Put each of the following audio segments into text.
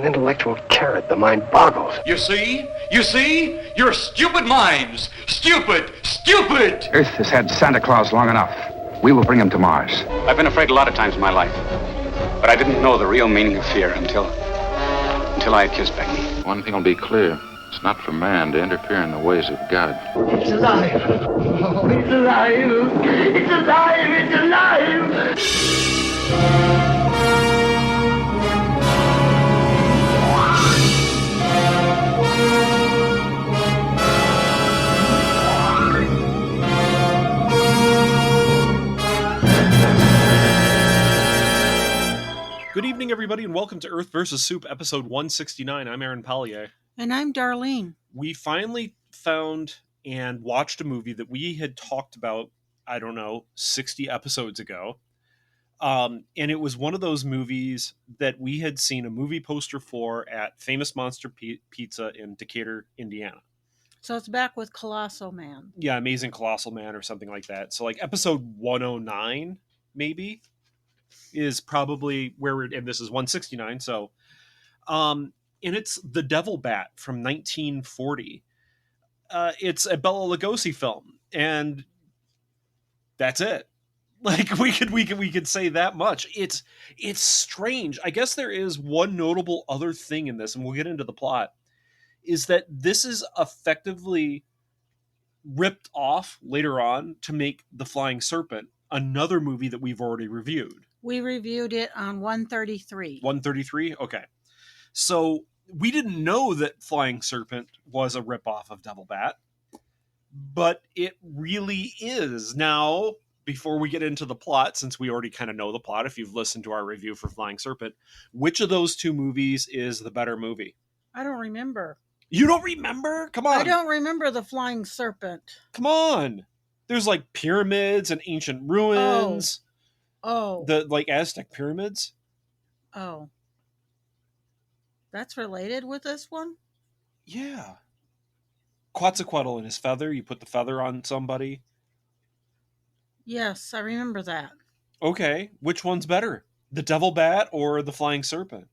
An intellectual carrot, the mind boggles. You see? You see? Your stupid minds. Stupid! Stupid! Earth has had Santa Claus long enough. We will bring him to Mars. I've been afraid a lot of times in my life, but I didn't know the real meaning of fear until I had kissed Becky. One thing will be clear. It's not for man to interfere in the ways of God. It's alive. Oh, it's alive. It's alive. It's alive. Good evening, everybody, and welcome to Earth vs. Soup, episode 169. I'm Aaron Pallier. And I'm Darlene. We finally found and watched a movie that we had talked about, 60 episodes ago. And it was one of those movies that we had seen a movie poster for at Famous Monster Pizza in Decatur, Indiana. So it's back with Colossal Man. Yeah, Amazing Colossal Man or something like that. So like episode 109, maybe, is probably where we're, and this is 169. So, and it's The Devil Bat from 1940. It's a Bela Lugosi film, and that's it. Like we could say that much. It's strange. I guess there is one notable other thing in this, and we'll get into the plot, is that this is effectively ripped off later on to make The Flying Serpent, another movie that we've already reviewed. We reviewed it on 133. 133? Okay. So we didn't know that Flying Serpent was a ripoff of Devil Bat, but it really is. Now, before we get into the plot, since we already kind of know the plot, if you've listened to our review for Flying Serpent, which of those two movies is the better movie? I don't remember. You don't remember? Come on. I don't remember The Flying Serpent. Come on. There's like pyramids and ancient ruins. Oh. The like Aztec pyramids. Oh. That's related with this one? Yeah. Quetzalcoatl and his feather. You put the feather on somebody. Yes, I remember that. Okay. Which one's better? The Devil Bat or the Flying Serpent?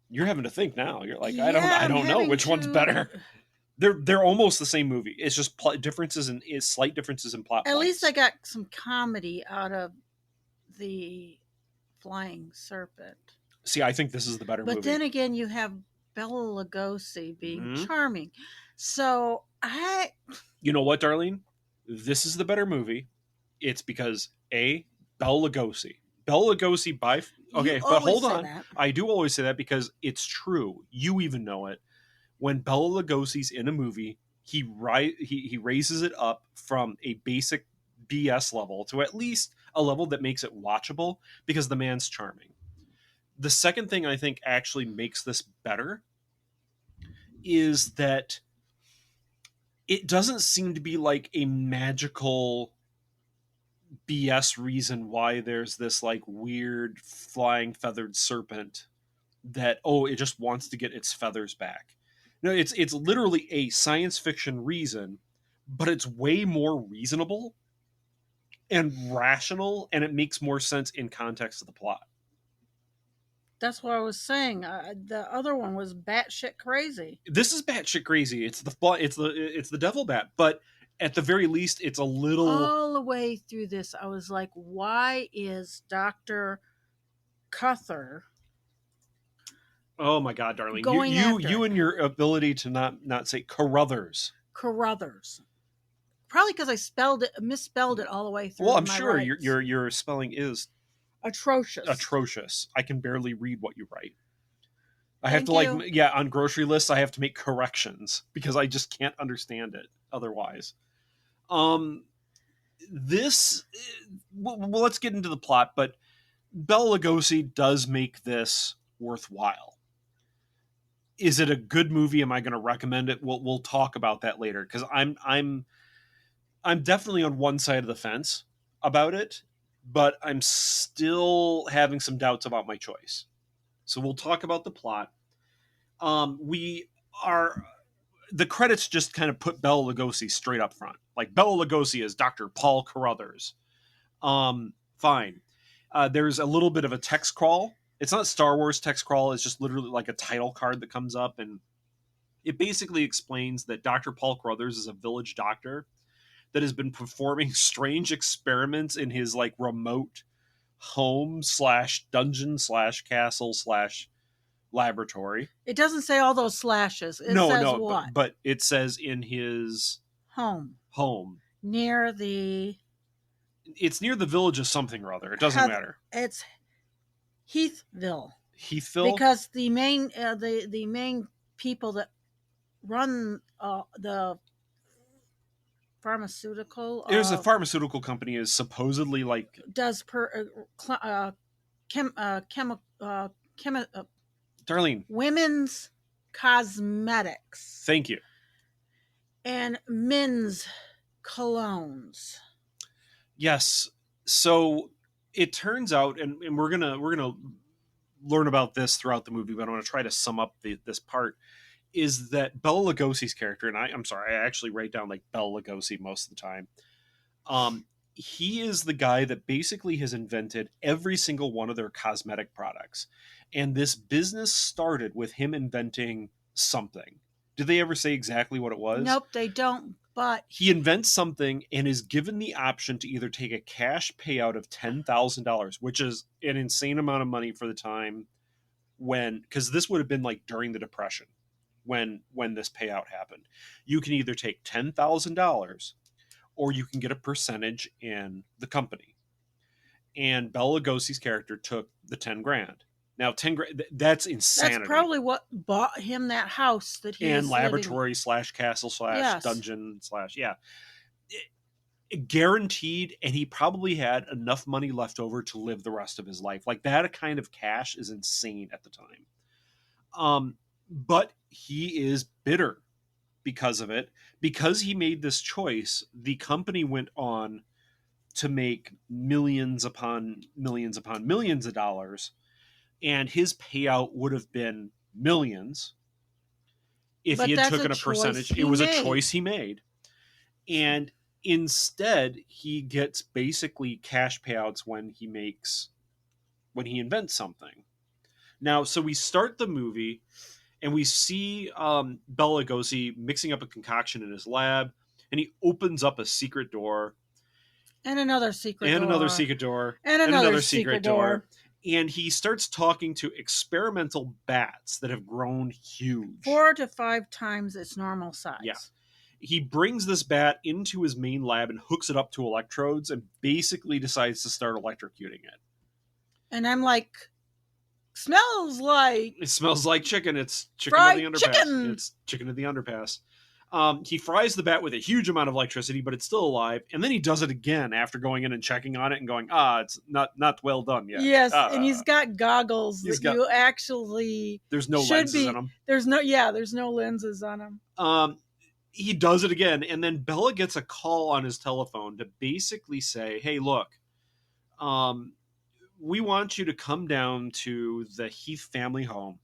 You're having to think now. You're like, yeah, I don't know which one's better. They're almost the same movie. It's just slight differences in plot. At least I got some comedy out of the Flying Serpent. See, I think this is the better movie. But then again, you have Bela Lugosi being charming. So You know what, Darlene? This is the better movie. It's because Bela Lugosi. Bela Lugosi but hold on. That. I do always say that because it's true. You even know it. When Bela Lugosi's in a movie, he raises it up from a basic BS level to at least a level that makes it watchable because the man's charming. The second thing I think actually makes this better is that it doesn't seem to be like a magical BS reason why there's this like weird flying feathered serpent that, it just wants to get its feathers back. No, it's literally a science fiction reason, but it's way more reasonable and rational, and it makes more sense in context of the plot. That's what I was saying. The other one was batshit crazy. This is batshit crazy. It's the Devil Bat, but at the very least, it's a little. All the way through this, I was like, "Why is Dr. Cuthar?" Oh my God, Darlene! You and your ability to not say Carruthers. Carruthers. Probably because I misspelled it all the way through. Well, I'm sure your spelling is atrocious. Atrocious. I can barely read what you write. I Thank have to you. on grocery lists I have to make corrections because I just can't understand it otherwise. This well, let's get into the plot, but Bela Lugosi does make this worthwhile. Is it a good movie? Am I going to recommend it? We'll talk about that later because I'm definitely on one side of the fence about it, but I'm still having some doubts about my choice. So we'll talk about the plot. The credits just kind of put Bela Lugosi straight up front. Like Bela Lugosi is Dr. Paul Carruthers. Fine. There's a little bit of a text crawl. It's not Star Wars text crawl. It's just literally like a title card that comes up, and it basically explains that Dr. Paul Carruthers is a village doctor that has been performing strange experiments in his like remote home / dungeon / castle / laboratory. It doesn't say all those slashes. It No, says no, what? but it says in his Home. Near the... It's near the village of something or other. It doesn't matter. It's Heathville. Heathville? Because the main people that run the pharmaceutical... There's a pharmaceutical company is supposedly like... Does Darlene. Women's cosmetics. Thank you. And men's colognes. Yes. So it turns out, and we're gonna learn about this throughout the movie, but I want to try to sum up this part, is that Bela Lugosi's character, and I'm sorry, I actually write down like Bela Lugosi most of the time. He is the guy that basically has invented every single one of their cosmetic products. And this business started with him inventing something. Did they ever say exactly what it was? Nope, they don't. But he invents something and is given the option to either take a cash payout of $10,000, which is an insane amount of money for the time when, because this would have been like during the Depression when this payout happened. You can either take $10,000 or you can get a percentage in the company. And Bela Lugosi's character took the 10 grand. Now, 10 grand, that's insanity. That's probably what bought him that house that he and is laboratory / castle / dungeon / yeah. Guaranteed, and he probably had enough money left over to live the rest of his life. Like, that kind of cash is insane at the time. But he is bitter because of it. Because he made this choice, the company went on to make millions upon millions upon millions of dollars, and his payout would have been millions if he had taken a percentage. It was a choice he made. And instead, he gets basically cash payouts when he invents something. Now, so we start the movie and we see Bela Lugosi mixing up a concoction in his lab, and he opens up a secret door. And another secret door. And another secret door. And another secret door. And he starts talking to experimental bats that have grown huge. 4 to 5 times its normal size. Yeah. He brings this bat into his main lab and hooks it up to electrodes and basically decides to start electrocuting it. And I'm like, it smells like chicken. It's chicken fried to the underpass. Chicken. It's chicken to the underpass. He fries the bat with a huge amount of electricity, but it's still alive. And then he does it again after going in and checking on it and going, it's not well done yet. Yes, and he's got goggles you actually there's no lenses in them. There's no lenses on them. He does it again, and then Bella gets a call on his telephone to basically say, hey, look, we want you to come down to the Heath family home.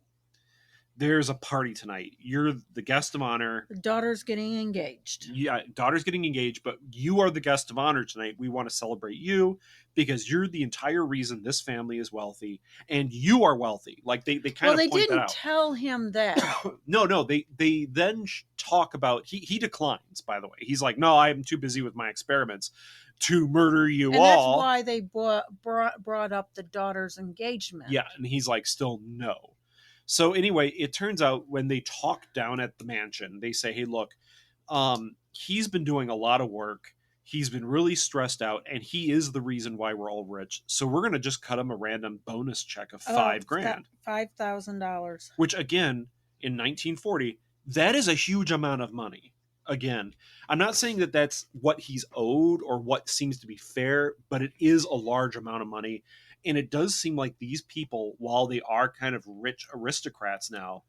There's a party tonight. You're the guest of honor. The daughter's getting engaged. Yeah, daughter's getting engaged, but you are the guest of honor tonight. We want to celebrate you because you're the entire reason this family is wealthy, and you are wealthy. Like they kind of point that out. Well, they didn't tell him that. No. They then talk about he declines. By the way, he's like, no, I'm too busy with my experiments to murder you and all. That's why they brought up the daughter's engagement. Yeah, and he's like, still no. So anyway, it turns out when they talk down at the mansion, they say, hey, look, he's been doing a lot of work. He's been really stressed out, and he is the reason why we're all rich. So we're going to just cut him a random bonus check of $5,000. $5,000. Which, again, in 1940, that is a huge amount of money. Again, I'm not saying that that's what he's owed or what seems to be fair, but it is a large amount of money. And it does seem like these people, while they are kind of rich aristocrats now,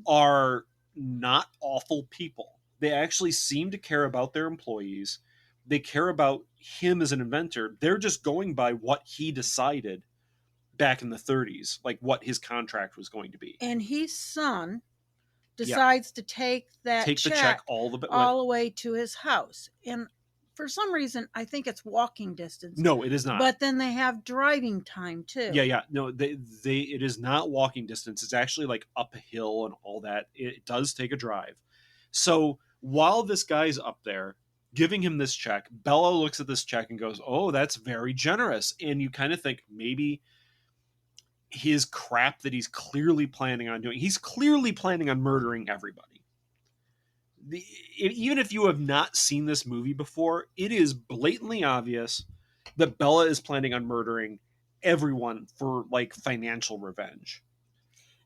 are not awful people. They actually seem to care about their employees. They care about him as an inventor. They're just going by what he decided back in the 30s, like what his contract was going to be. And his son decides to take the check all the way to his house. And for some reason, I think it's walking distance. No, it is not. But then they have driving time too. Yeah. No, it is not walking distance. It's actually like up a hill and all that. It does take a drive. So while this guy's up there giving him this check, Bella looks at this check and goes, "Oh, that's very generous." And you kind of think maybe his crap that he's clearly planning on doing. He's clearly planning on murdering everybody. Even if you have not seen this movie before, it is blatantly obvious that Bella is planning on murdering everyone for like financial revenge.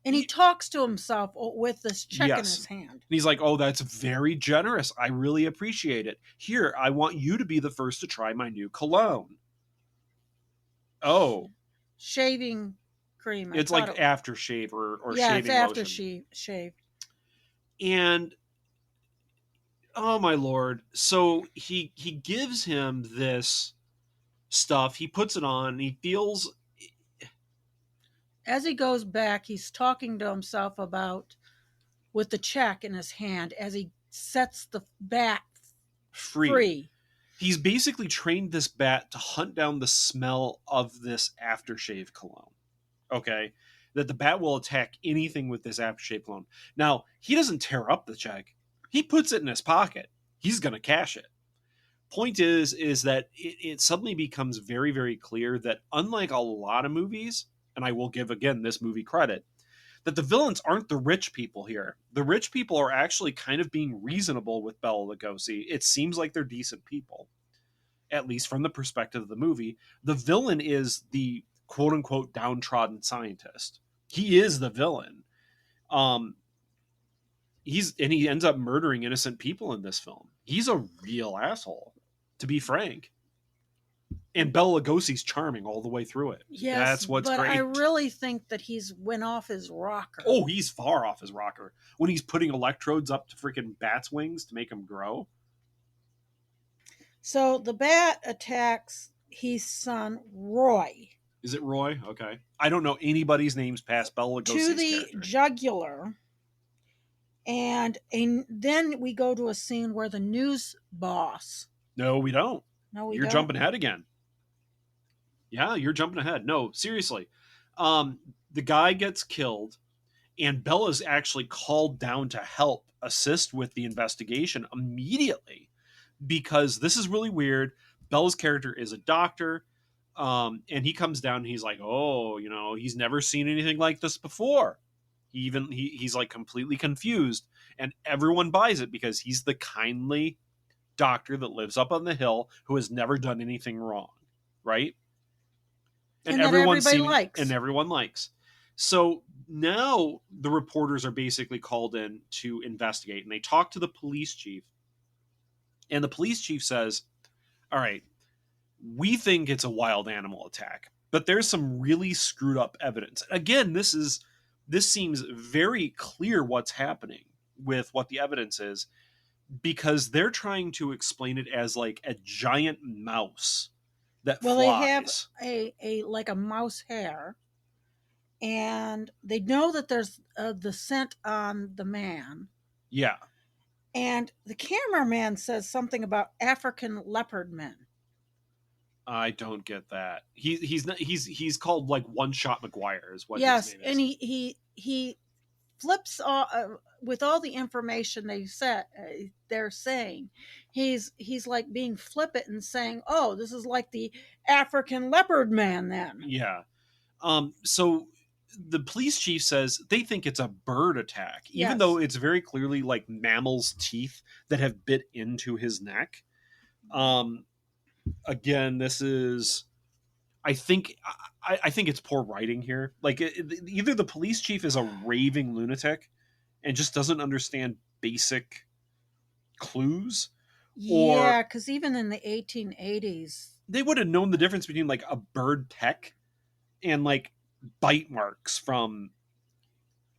And he talks to himself with this check in his hand. And he's like, "Oh, that's very generous. I really appreciate it. Here, I want you to be the first to try my new cologne." Oh. Shaving cream. It's like aftershave or yeah, shaving it's lotion. Shave. And oh my lord. So he gives him this stuff. He puts it on and he feels, as he goes back, he's talking to himself about with the check in his hand as he sets the bat free. He's basically trained this bat to hunt down the smell of this aftershave cologne. Okay? That the bat will attack anything with this aftershave cologne. Now, he doesn't tear up the check. He puts it in his pocket. He's going to cash it. Point is that it suddenly becomes very, very clear that unlike a lot of movies, and I will give, again, this movie credit, that the villains aren't the rich people here. The rich people are actually kind of being reasonable with Bela Lugosi. It seems like they're decent people, at least from the perspective of the movie. The villain is the quote-unquote downtrodden scientist. He is the villain. He ends up murdering innocent people in this film. He's a real asshole, to be frank. And Bela Lugosi's charming all the way through it. Yes, that's what's but great. I really think that he's went off his rocker. Oh, he's far off his rocker. When he's putting electrodes up to freaking bats' wings to make them grow. So the bat attacks his son, Roy. Is it Roy? Okay. I don't know anybody's names past Bela Lugosi's to the character. Jugular. And then we go to a scene where the news boss. No, we don't. No, we You're don't. jumping ahead again. Yeah, you're jumping ahead. No, seriously. The guy gets killed, and Bella's actually called down to help assist with the investigation immediately, because this is really weird. Bella's character is a doctor, and he comes down and he's like, "Oh, he's never seen anything like this before." He's like completely confused, and everyone buys it because he's the kindly doctor that lives up on the hill who has never done anything wrong, right? And everyone likes. So now the reporters are basically called in to investigate, and they talk to the police chief. And the police chief says, "All right, we think it's a wild animal attack, but there's some really screwed up evidence." Again, this seems very clear what's happening with what the evidence is, because they're trying to explain it as like a giant mouse that flies. They have a like a mouse hair, and they know that there's the scent on the man. Yeah. And the cameraman says something about African leopard men. I don't get that. He's called like One Shot McGuire is what yes, his name is. And he flips with all the information they're saying. He's like being flippant and saying, "Oh, this is like the African leopard man then." Yeah. So the police chief says they think it's a bird attack, even though it's very clearly like mammal's teeth that have bit into his neck. Again, this is, I think it's poor writing here. Like either the police chief is a raving lunatic and just doesn't understand basic clues. Yeah, because even in the 1880s, they would have known the difference between like a bird peck and like bite marks from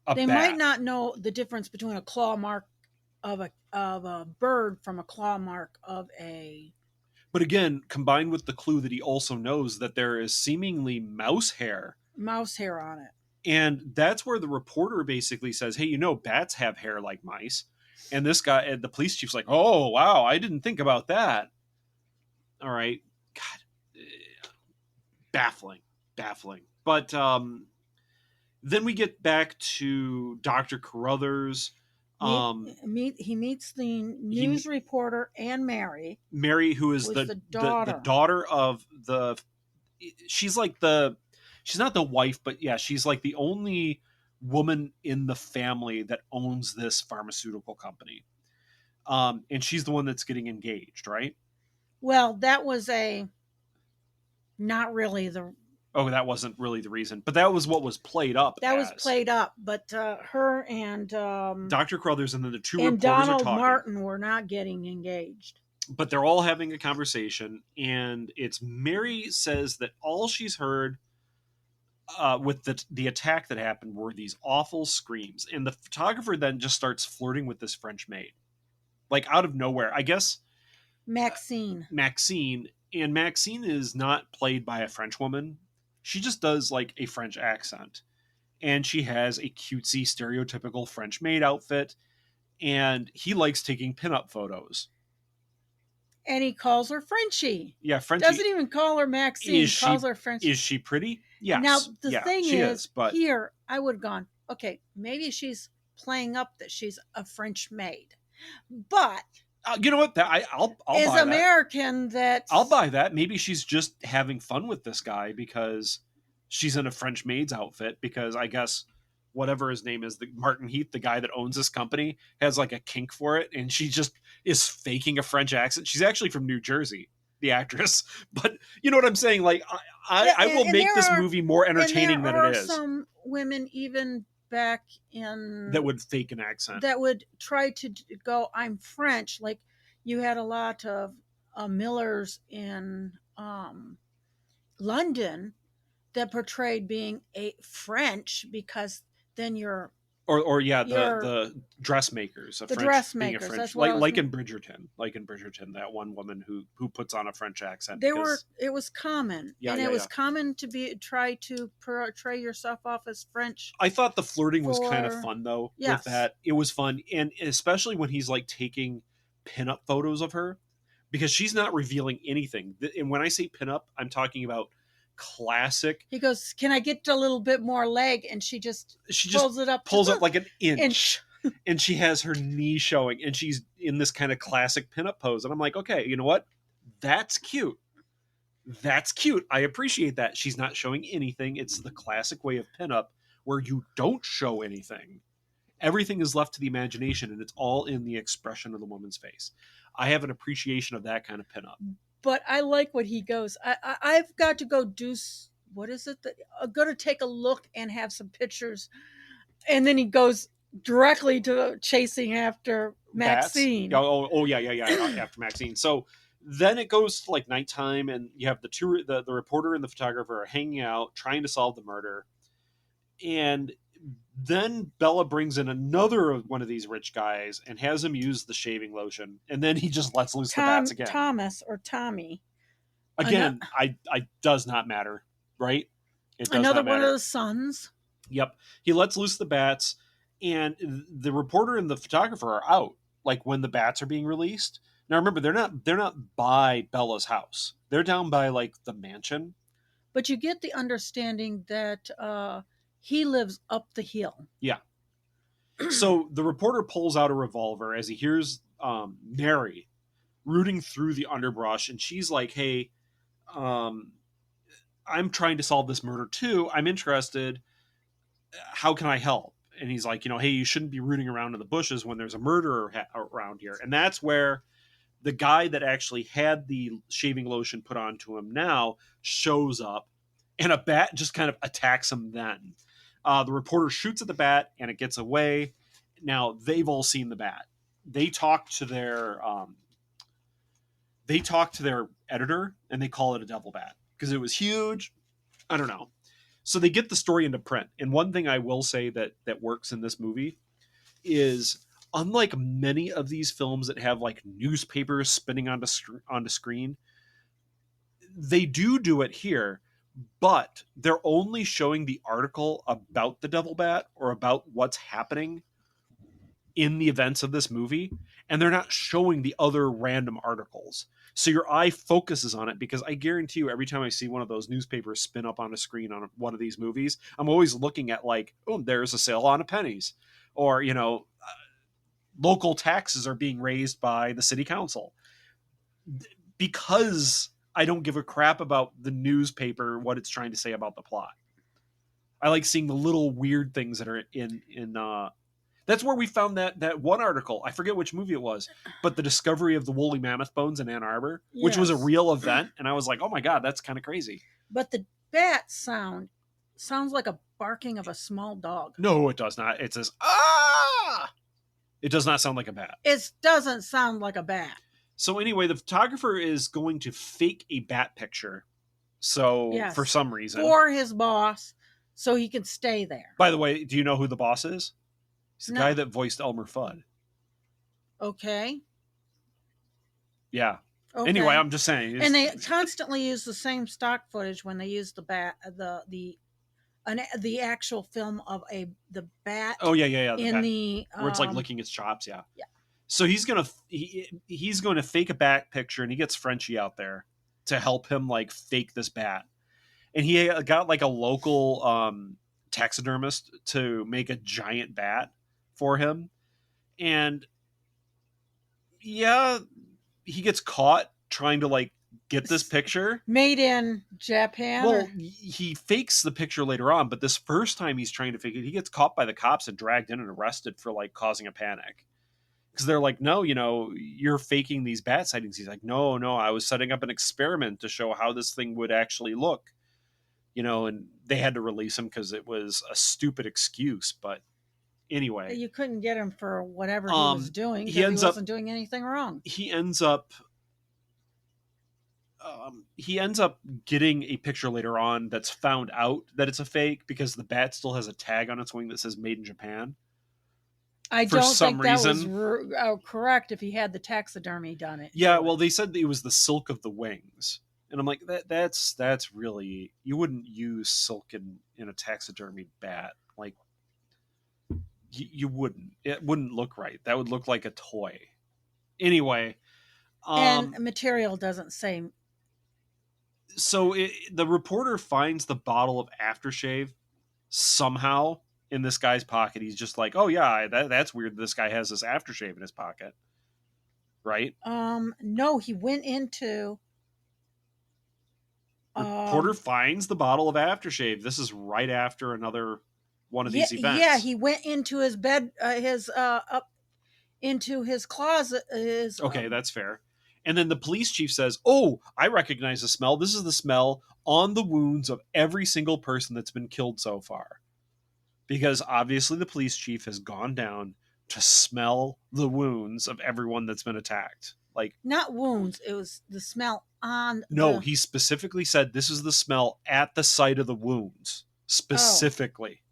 a bat. Might not know the difference between a claw mark of a bird from a claw mark of a. But again, combined with the clue that he also knows that there is seemingly mouse hair on it. And that's where the reporter basically says, "Hey, bats have hair like mice." And this guy, the police chief's like, "Oh, wow, I didn't think about that." All right. God, baffling. But then we get back to Dr. Carruthers. He meets the news reporter and Mary. Mary, who is the daughter of the. She's like she's not the wife, but yeah, she's like the only woman in the family that owns this pharmaceutical company. And she's the one that's getting engaged, right? Well, that was not really the. Oh, that wasn't really the reason, but that was what was played up. Was played up, but her and Dr. Carruthers and then the two and reporters Donald are talking. Martin were not getting engaged. But they're all having a conversation, and it's Mary says that all she's heard with the attack that happened were these awful screams, and the photographer then just starts flirting with this French maid, like out of nowhere. I guess Maxine, and Maxine is not played by a French woman. She just does like a French accent, and she has a cutesy, stereotypical French maid outfit, and he likes taking pinup photos. And he calls her Frenchie. Yeah, Frenchie. Doesn't even call her Maxine. Calls her Frenchie. Is she pretty? Yes. Now, the thing is, but here, I would have gone, okay, maybe she's playing up that she's a French maid. But you know what? I'll as buy American, that. I'll buy that. Maybe she's just having fun with this guy because she's in a French maid's outfit, because I guess whatever his name is, the Martin Heath, the guy that owns this company, has like a kink for it, and she just is faking a French accent. She's actually from New Jersey, the actress, but you know what I'm saying? Like, I will make this movie more entertaining than it is. Some women, even back in, that would fake an accent, that would try to go, I'm French. Like, you had a lot of Millers in London that portrayed being a French, because then you're the dressmakers, dressmakers. That's like in Bridgerton, that one woman who puts on a French accent. It was common, it was common to try to portray yourself off as French. I thought the flirting was kind of fun though. Yes. With that, it was fun, and especially when he's like taking pinup photos of her, because she's not revealing anything. And when I say pinup, I'm talking about classic. He goes, can I get a little bit more leg? And she just pulls it up like an inch. And she has her knee showing, and she's in this kind of classic pinup pose. And I'm like, okay, you know what? That's cute. I appreciate that. She's not showing anything. It's the classic way of pinup where you don't show anything. Everything is left to the imagination, and it's all in the expression of the woman's face. I have an appreciation of that kind of pinup. But I like what he goes, I've got to go do, what is it? I'm going to take a look and have some pictures. And then he goes directly to chasing after Maxine. Yeah, after Maxine. So then it goes to like nighttime, and you have the reporter and the photographer are hanging out, trying to solve the murder. And then Bella brings in another one of these rich guys and has him use the shaving lotion, and then he just lets loose the bats again. Thomas or Tommy. Again, I does not matter, right? It does another not matter. One of the sons. Yep. He lets loose the bats, and the reporter and the photographer are out, like when the bats are being released. Now remember, they're not by Bella's house. They're down by like the mansion. But you get the understanding that he lives up the hill. Yeah. So the reporter pulls out a revolver as he hears Mary rooting through the underbrush, and she's like, hey, I'm trying to solve this murder too. I'm interested. How can I help? And he's like, hey, you shouldn't be rooting around in the bushes when there's a murderer around here. And that's where the guy that actually had the shaving lotion put onto him now shows up, and a bat just kind of attacks him then. The reporter shoots at the bat, and it gets away. Now, they've all seen the bat. They talk to their editor, and they call it a devil bat because it was huge. I don't know. So they get the story into print. And one thing I will say that works in this movie is, unlike many of these films that have like newspapers spinning onto screen, they do it here, but they're only showing the article about the devil bat or about what's happening in the events of this movie, and they're not showing the other random articles. So your eye focuses on it, because I guarantee you, every time I see one of those newspapers spin up on a screen on one of these movies, I'm always looking at like, oh, there's a sale on a pennies, or local taxes are being raised by the city council, because I don't give a crap about the newspaper, what it's trying to say about the plot. I like seeing the little weird things that are in that's where we found that one article. I forget which movie it was, but the discovery of the woolly mammoth bones in Ann Arbor, which was a real event. And I was like, oh my God, that's kind of crazy. But the bat sounds like a barking of a small dog. No, it does not. It says, ah! It does not sound like a bat. It doesn't sound like a bat. So anyway, the photographer is going to fake a bat picture. So for some reason. For his boss, so he can stay there. By the way, do you know who the boss is? He's the guy that voiced Elmer Fudd. Okay. Yeah. Okay. Anyway, I'm just saying. And they constantly use the same stock footage when they use the bat, the actual film of the bat. Oh yeah. In bat, the where it's like licking its chops. Yeah. Yeah. So he's gonna fake a bat picture, and he gets Frenchie out there to help him like fake this bat, and he got like a local taxidermist to make a giant bat for him, and yeah, he gets caught trying to like get this picture made in Japan. Well, he fakes the picture later on, but this first time he's trying to fake it, he gets caught by the cops and dragged in and arrested for like causing a panic. Because they're like, no, you're faking these bat sightings. He's like, no, I was setting up an experiment to show how this thing would actually look. And they had to release him because it was a stupid excuse. But anyway. You couldn't get him for whatever he was doing. He wasn't doing anything wrong. He ends up getting a picture later on that's found out that it's a fake, because the bat still has a tag on its wing that says "Made in Japan." I don't think that was correct if he had the taxidermy done it. Yeah, well, they said that it was the silk of the wings. And I'm like, that's really, you wouldn't use silk in a taxidermy bat. Like, you wouldn't. It wouldn't look right. That would look like a toy. Anyway. And material doesn't say. So the reporter finds the bottle of aftershave somehow in this guy's pocket. He's just like, oh yeah, that's weird. This guy has this aftershave in his pocket, right? No, he went into. Reporter finds the bottle of aftershave. This is right after another one of these events. Yeah, he went into his bed, up into his closet. Okay, that's fair. And then the police chief says, oh, I recognize the smell. This is the smell on the wounds of every single person that's been killed so far. Because obviously the police chief has gone down to smell the wounds of everyone that's been attacked. Like, not wounds, it was the smell on. No, he specifically said this is the smell at the site of the wounds. Specifically.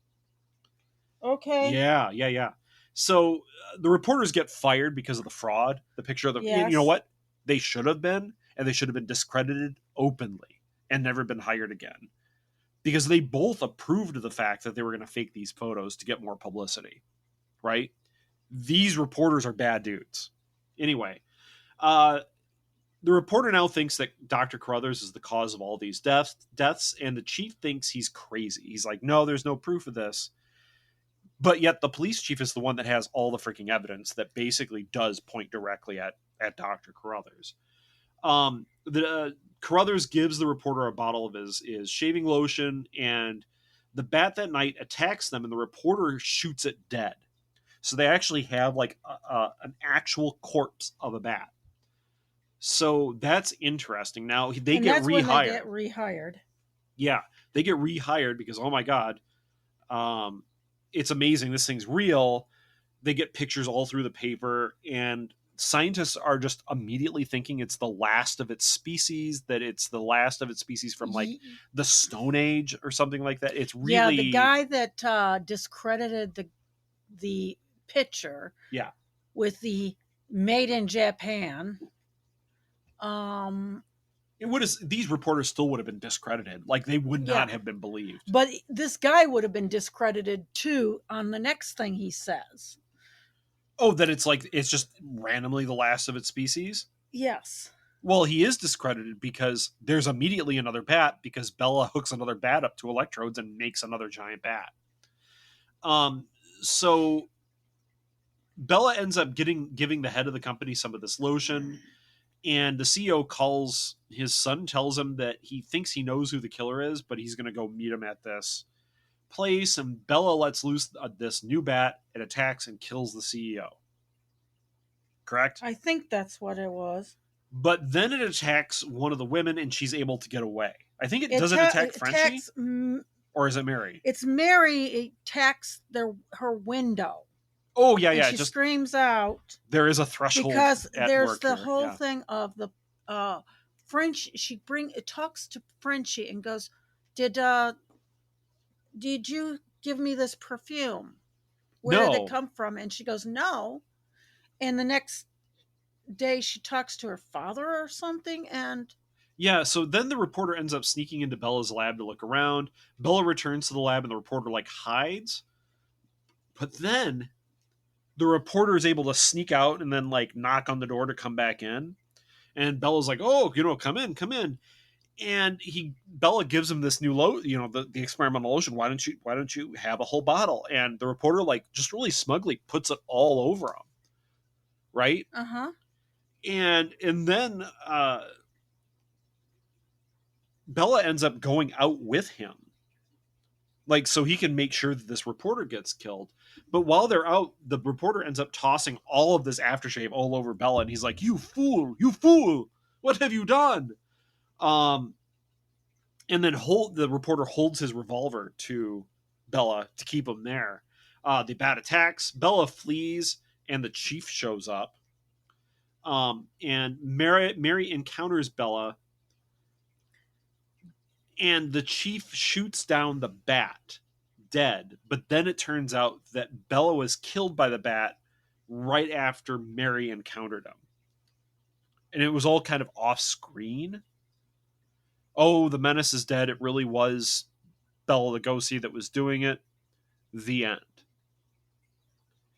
Oh. Okay. Yeah. So the reporters get fired because of the fraud. The picture of the, yes. You know what? They should have been, and they should have been discredited openly and never been hired again. Because they both approved of the fact that they were going to fake these photos to get more publicity, right? These reporters are bad dudes. Anyway, the reporter now thinks that Dr. Carruthers is the cause of all these deaths, and the chief thinks he's crazy. He's like, no, there's no proof of this. But yet the police chief is the one that has all the freaking evidence that basically does point directly at Dr. Carruthers. Carruthers gives the reporter a bottle of his shaving lotion, and the bat that night attacks them, and the reporter shoots it dead. So they actually have like an actual corpse of a bat. So that's interesting. Now they get rehired. When they get rehired. Yeah, they get rehired because, oh my God, it's amazing. This thing's real. They get pictures all through the paper, and scientists are just immediately thinking it's the last of its species, that it's the last of its species from like the Stone Age or something like that. It's really... Yeah, the guy that discredited the picture with the made in Japan. These reporters still would have been discredited. Like, they would not have been believed. But this guy would have been discredited too on the next thing he says. Oh, that it's just randomly the last of its species? Yes. Well, he is discredited because there's immediately another bat because Bella hooks another bat up to electrodes and makes another giant bat. So Bella ends up giving the head of the company some of this lotion, and the CEO calls his son, tells him that he thinks he knows who the killer is, but he's going to go meet him at this place, and Bella lets loose this new bat. It attacks and kills the CEO. Correct? I think that's what it was. But then it attacks one of the women, and she's able to get away. I think it does it attack Frenchie? Or is it Mary? It's Mary. It attacks her window. Oh, yeah, and yeah. She screams out. There is a threshold. Because there's the here. whole thing of the French. It talks to Frenchie and goes, Did you give me this perfume? Where did it come from? And she goes, no. And the next day she talks to her father or something, and yeah, so then the reporter ends up sneaking into Bella's lab to look around. Bella returns to the lab and the reporter hides. But then the reporter is able to sneak out and then knock on the door to come back in. And Bella's like, "Oh, come in." And Bella gives him this new the experimental lotion. Why don't you have a whole bottle? And the reporter just really smugly puts it all over him. Right? Uh-huh. And then Bella ends up going out with him. So he can make sure that this reporter gets killed. But while they're out, the reporter ends up tossing all of this aftershave all over Bella, and he's like, "You fool! You fool! What have you done?" And then the reporter holds his revolver to Bella to keep him there. The bat attacks. Bella flees, and the chief shows up. And Mary encounters Bella, and the chief shoots down the bat, dead. But then it turns out that Bella was killed by the bat right after Mary encountered him. And it was all kind of off screen. Oh, the menace is dead. It really was Bela Lugosi that was doing it. The end.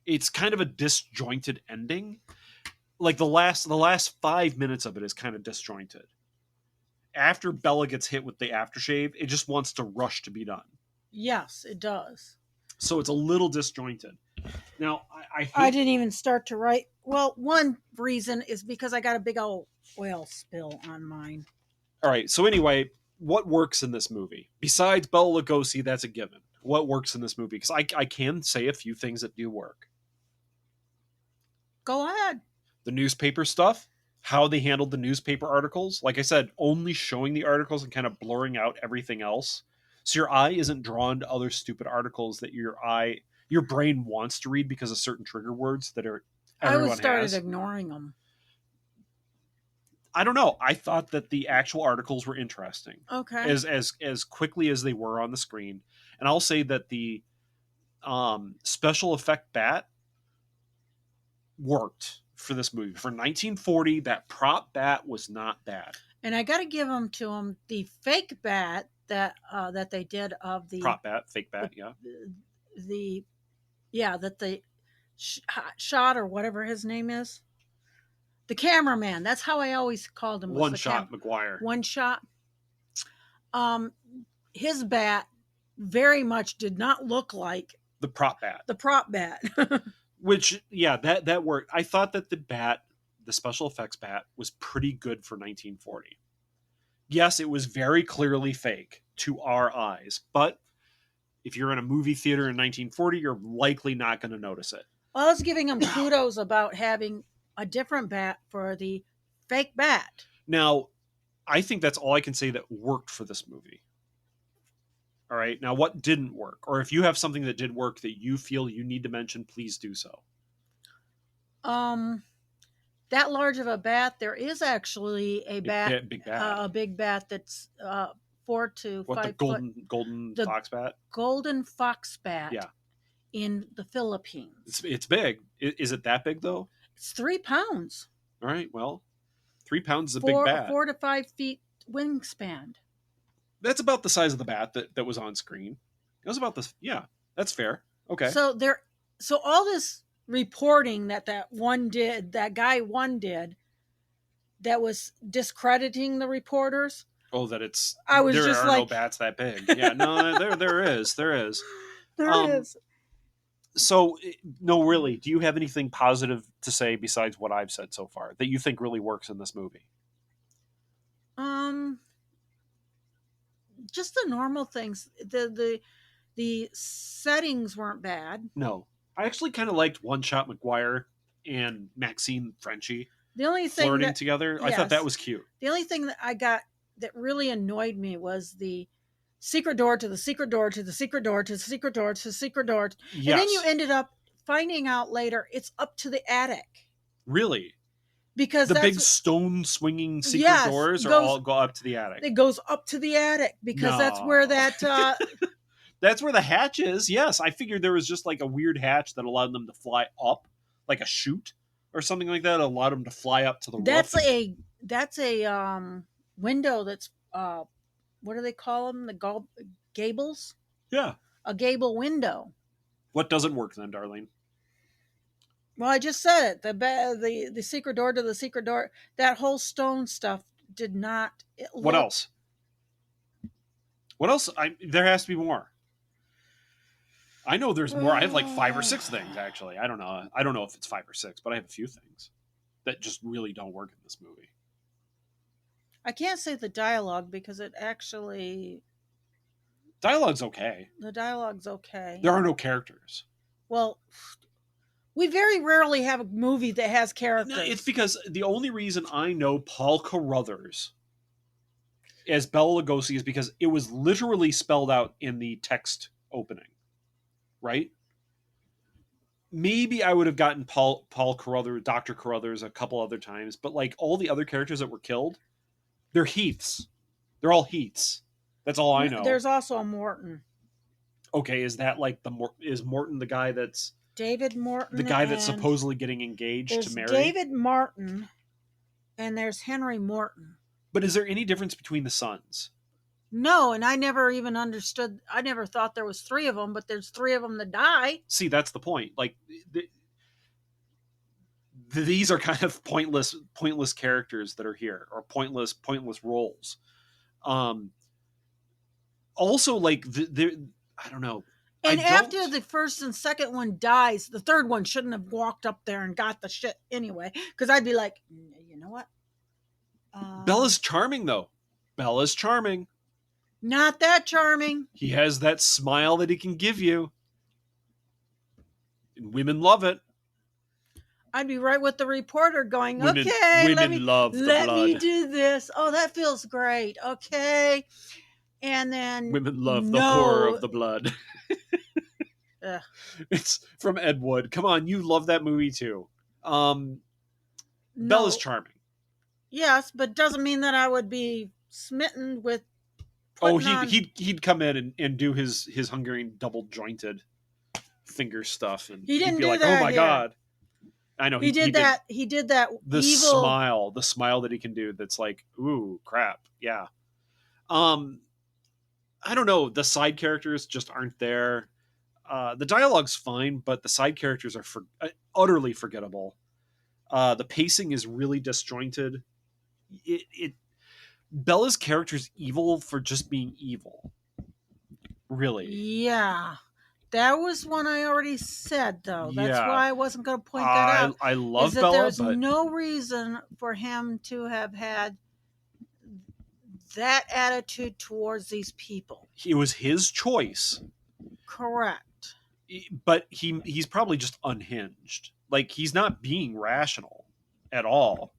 It's kind of a disjointed ending. The last 5 minutes of it is kind of disjointed. After Bella gets hit with the aftershave, it just wants to rush to be done. Yes, it does. So it's a little disjointed. Now, I didn't even start to write. Well, one reason is because I got a big old oil spill on mine. All right. So anyway, what works in this movie? Besides Bela Lugosi, that's a given. What works in this movie? Because I can say a few things that do work. Go ahead. The newspaper stuff, how they handled the newspaper articles. Like I said, only showing the articles and kind of blurring out everything else. So your eye isn't drawn to other stupid articles that your brain wants to read because of certain trigger words that everyone has. started ignoring them. I don't know. I thought that the actual articles were interesting. Okay. As quickly as they were on the screen. And I'll say that the special effect bat worked for this movie. For 1940, that prop bat was not bad. And I got to give them to them. The fake bat that they did of the prop bat, fake bat, that they shot, or whatever his name is. The cameraman. That's how I always called him. One Shot McGuire. One Shot. His bat very much did not look like the prop bat. The prop bat. Which, that worked. I thought that the special effects bat, was pretty good for 1940. Yes, it was very clearly fake to our eyes, but if you're in a movie theater in 1940, you're likely not going to notice it. Well, I was giving him kudos about having a different bat for the fake bat. Now, I think that's all I can say that worked for this movie. All right. Now, what didn't work? Or if you have something that did work that you feel you need to mention, please do so. That large of a bat, there is actually a bat, big bat. A big bat that's 4 to 5 the golden the fox bat? Golden fox bat. Yeah. In the Philippines. It's big. Is it that big though? It's 3 pounds. All right. Well, 3 pounds is a big bat. 4 to 5 feet wingspan. That's about the size of the bat that was on screen. It was about this. Yeah, that's fair. Okay. So all this reporting that guy one did, that was discrediting the reporters. Oh, that it's I was there just are like, no bats that big. Yeah, no, there is. there is. So, no, really, do you have anything positive to say besides what I've said so far that you think really works in this movie? Just the normal things. The settings weren't bad. No, I actually kind of liked One Shot McGuire and Maxine Frenchie The only thing flirting that, together. I thought that was cute. The only thing that I got that really annoyed me was the secret door to the secret door to the secret door to the secret door to the secret door. Yes. And then you ended up finding out later it's up to the attic. Really? Because the big stone swinging secret doors all go up to the attic. It goes up to the attic because that's where that that's where the hatch is. Yes, I figured there was just like a weird hatch that allowed them to fly up, like a chute or something like that. Allowed them to fly up to the roof. That's a window. That's what do they call them? The gables. Yeah, a gable window. What doesn't work then, Darlene? Well, I just said it. The secret door to the secret door. That whole stone stuff did not. What else? What else? There has to be more. I know there's more. I have like 5 or 6 things actually. I don't know. I don't know if it's 5 or 6, but I have a few things that just really don't work in this movie. I can't say the dialogue because it actually. Dialogue's okay. The dialogue's okay. There are no characters. Well, we very rarely have a movie that has characters. No, it's because the only reason I know Paul Carruthers as Bela Lugosi is because it was literally spelled out in the text opening, right? Maybe I would have gotten Paul Carruthers, Dr. Carruthers a couple other times, but like all the other characters that were killed, they're Heaths. They're all Heaths. That's all I know. There's also a Morton. Okay, is that like is Morton the guy that's David Morton? The guy that's supposedly getting engaged to Mary? David Martin, and there's Henry Morton. But is there any difference between the sons? No, and I never even understood. I never thought there was 3 of them, but there's 3 of them that die. See, that's the point. Like, these are kind of pointless characters that are here, or pointless roles. Also, like, I don't know. And after the first and second one dies, the third one shouldn't have walked up there and got the shit anyway. Because I'd be like, you know what? Bella's charming, though. Bella's charming. Not that charming. He has that smile that he can give you. And women love it. I'd be right with the reporter going, women let me do this. Oh, that feels great. Okay. And then women love the horror of the blood. It's from Ed Wood. Come on, you love that movie too. Bella's charming. Yes, but doesn't mean that I would be smitten with. He'd come in and do his Hungarian double jointed finger stuff, and he didn't he'd be do like, that "Oh my god!" I know he did that. He did that. The evil... smile that he can do. That's like, ooh, crap, yeah. I don't know. The side characters just aren't there. The dialogue's fine, but the side characters are utterly forgettable. The pacing is really disjointed. Bella's character's evil for just being evil. Really. Yeah. That was one I already said, though. That's why I wasn't going to point that out. I love Bella, there's no reason for him to have had that attitude towards these people. It was his choice. Correct. But he's probably just unhinged. Like, he's not being rational at all.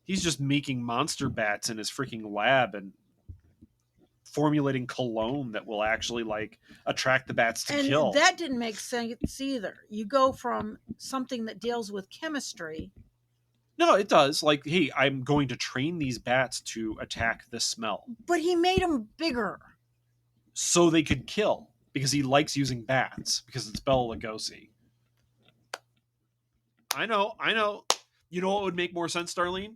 He's just making monster bats in his freaking lab and formulating cologne that will actually, like, attract the bats to kill. And that didn't make sense either. You go from something that deals with chemistry. No, it does. Like, hey, I'm going to train these bats to attack the smell. But he made them bigger. So they could kill. Because he likes using bats. Because it's Bela Lugosi. I know. You know what would make more sense, Darlene?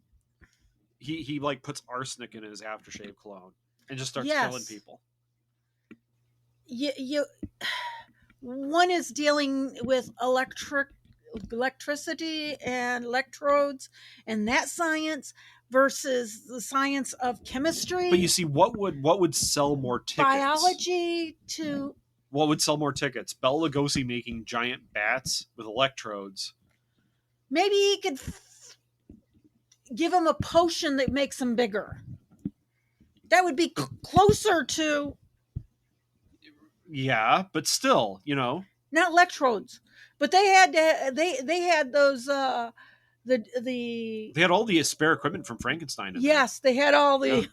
He like puts arsenic in his aftershave cologne and just starts killing people. You one is dealing with electricity and electrodes and that science versus the science of chemistry. But you see, what would sell more tickets? Biology to... What would sell more tickets? Bela Lugosi making giant bats with electrodes. Maybe he could give him a potion that makes him bigger. That would be closer to... Yeah, but still, Not electrodes, but they had they had those they had all the spare equipment from Frankenstein. Yes, they had all the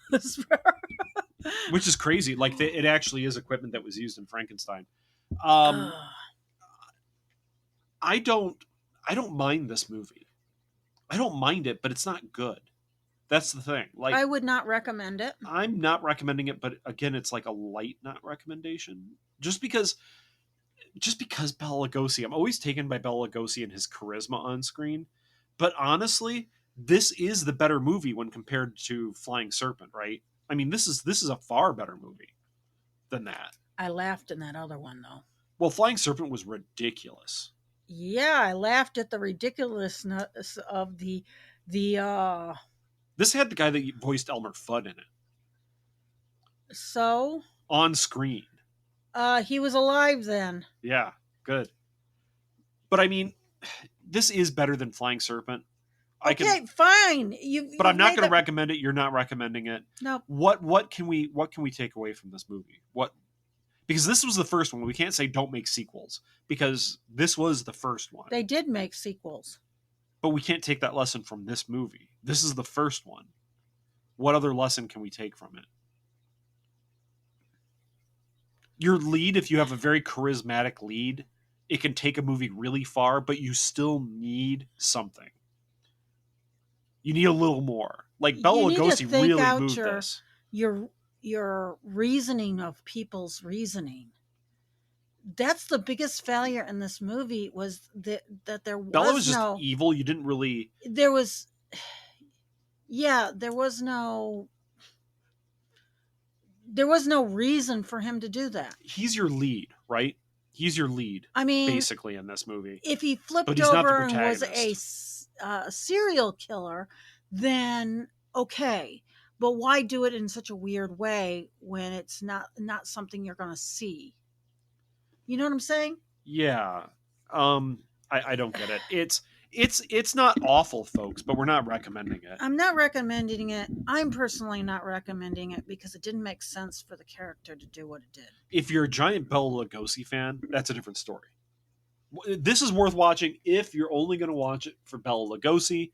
which is crazy. Like it actually is equipment that was used in Frankenstein. I don't mind this movie. I don't mind it, but it's not good. That's the thing. Like, I would not recommend it. I'm not recommending it, but again, it's like a light not recommendation. Just because Bela Lugosi, I'm always taken by Bela Lugosi and his charisma on screen. But honestly, this is the better movie when compared to Flying Serpent, right? I mean, this is a far better movie than that. I laughed in that other one though. Well, Flying Serpent was ridiculous. Yeah, I laughed at the ridiculousness of the This had the guy that voiced Elmer Fudd in it. So? On screen. He was alive then. Yeah, good. But I mean, this is better than Flying Serpent. Fine. But I'm not going to recommend it. You're not recommending it. No. What can we take away from this movie? Because this was the first one. We can't say don't make sequels because this was the first one. They did make sequels. But we can't take that lesson from this movie. This is the first one. What other lesson can we take from it? Your lead, if you have a very charismatic lead, it can take a movie really far, but you still need something. You need a little more. Like Bela Lugosi really moved this. Your reasoning of people's reasoning. That's the biggest failure in this movie was that there was Bela was just evil. You didn't really... There was no reason for him to do that. He's your lead, right? He's your lead. I mean, basically in this movie. If he flipped over and was a serial killer, then okay. But why do it in such a weird way when it's not something you're going to see? You know what I'm saying? Yeah. I don't get it. It's not awful, folks, but we're not recommending it. I'm not recommending it. I'm personally not recommending it because it didn't make sense for the character to do what it did. If you're a giant Bela Lugosi fan, that's a different story. This is worth watching if you're only going to watch it for Bela Lugosi.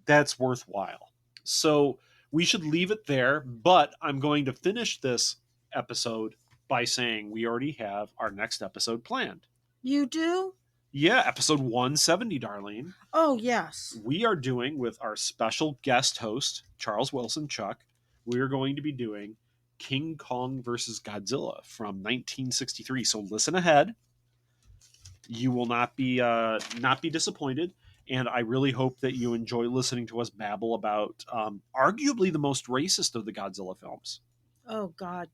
That's worthwhile. So we should leave it there, but I'm going to finish this episode by saying we already have our next episode planned. You do? Yeah, episode 170, Darlene. Oh, yes. We are doing with our special guest host, Charles Wilson Chuck, we are going to be doing King Kong versus Godzilla from 1963. So listen ahead. You will not be disappointed. And I really hope that you enjoy listening to us babble about arguably the most racist of the Godzilla films. Oh, God.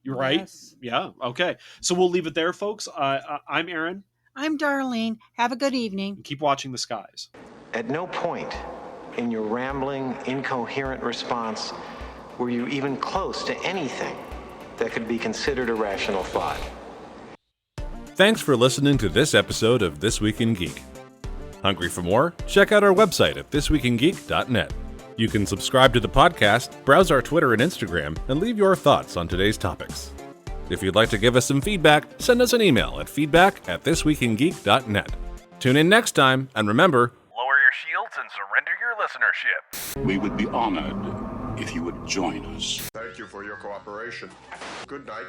You're right? Yes. Yeah. Okay. So we'll leave it there, folks. I'm Aaron. I'm Darlene. Have a good evening. And keep watching the skies. At no point in your rambling, incoherent response were you even close to anything that could be considered a rational thought. Thanks for listening to this episode of This Week in Geek. Hungry for more? Check out our website at thisweekingeek.net. You can subscribe to the podcast, browse our Twitter and Instagram, and leave your thoughts on today's topics. If you'd like to give us some feedback, send us an email at feedback@thisweekingeek.net. Tune in next time, and remember, lower your shields and surrender your listenership. We would be honored if you would join us. Thank you for your cooperation. Good night.